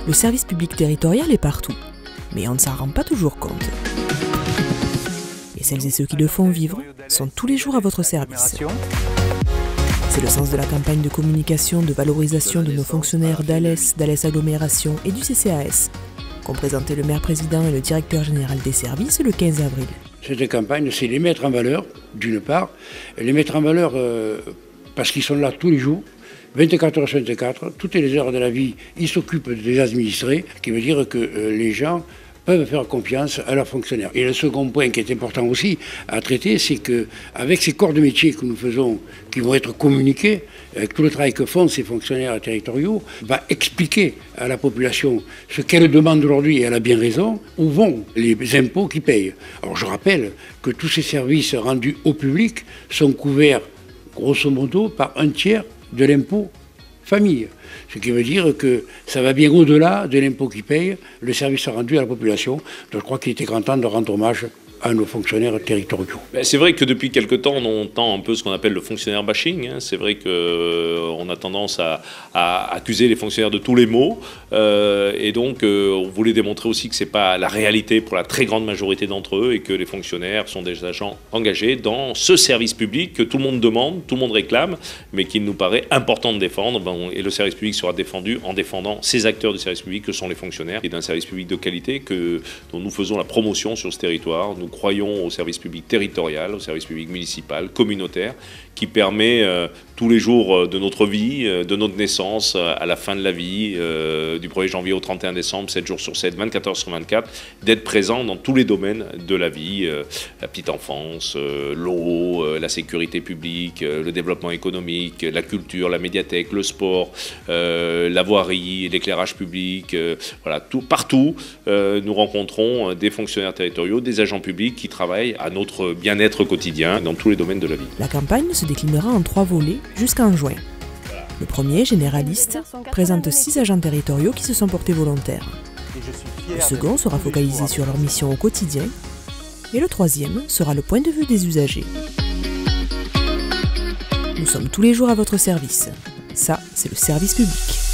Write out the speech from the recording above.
Le service public territorial est partout, mais on ne s'en rend pas toujours compte. Et celles et ceux qui le font vivre sont tous les jours à votre service. C'est le sens de la campagne de communication de valorisation de nos fonctionnaires d'ALES Agglomération et du CCAS, qu'ont présenté le maire-président et le directeur général des services le 15 avril. Cette campagne, c'est les mettre en valeur, d'une part, et les mettre en valeur parce qu'ils sont là tous les jours, 24 heures sur 24, toutes les heures de la vie, ils s'occupent des administrés, ce qui veut dire que les gens peuvent faire confiance à leurs fonctionnaires. Et le second point qui est important aussi à traiter, c'est qu'avec ces corps de métier que nous faisons, qui vont être communiqués, avec tout le travail que font ces fonctionnaires territoriaux, va expliquer à la population ce qu'elle demande aujourd'hui, et elle a bien raison, où vont les impôts qu'ils payent. Alors je rappelle que tous ces services rendus au public sont couverts, grosso modo, par un tiers de l'impôt famille. Ce qui veut dire que ça va bien au-delà de l'impôt qu'ils payent, le service rendu à la population. Donc je crois qu'il était grand temps de rendre hommage à nos fonctionnaires territoriaux. C'est vrai que depuis quelque temps, on entend un peu ce qu'on appelle le fonctionnaire bashing. C'est vrai qu'on a tendance à accuser les fonctionnaires de tous les maux. Et donc, on voulait démontrer aussi que ce n'est pas la réalité pour la très grande majorité d'entre eux et que les fonctionnaires sont des agents engagés dans ce service public que tout le monde demande, tout le monde réclame, mais qu'il nous paraît important de défendre. Et le service public sera défendu en défendant ces acteurs du service public que sont les fonctionnaires et d'un service public de qualité dont nous faisons la promotion sur ce territoire. Nous croyons au service public territorial, au service public municipal, communautaire, qui permet tous les jours de notre vie, de notre naissance à la fin de la vie, du 1er janvier au 31 décembre, 7 jours sur 7, 24 heures sur 24, d'être présent dans tous les domaines de la vie, la petite enfance, l'eau, la sécurité publique, le développement économique, la culture, la médiathèque, le sport, la voirie, l'éclairage public, voilà, partout, nous rencontrons des fonctionnaires territoriaux, des agents publics qui travaillent à notre bien-être quotidien dans tous les domaines de la vie. La campagne se déclinera en 3 volets jusqu'en juin. Le premier, généraliste, présente 6 agents territoriaux qui se sont portés volontaires. Le second sera focalisé sur leur mission au quotidien. Et le troisième sera le point de vue des usagers. Nous sommes tous les jours à votre service. Ça, c'est le service public.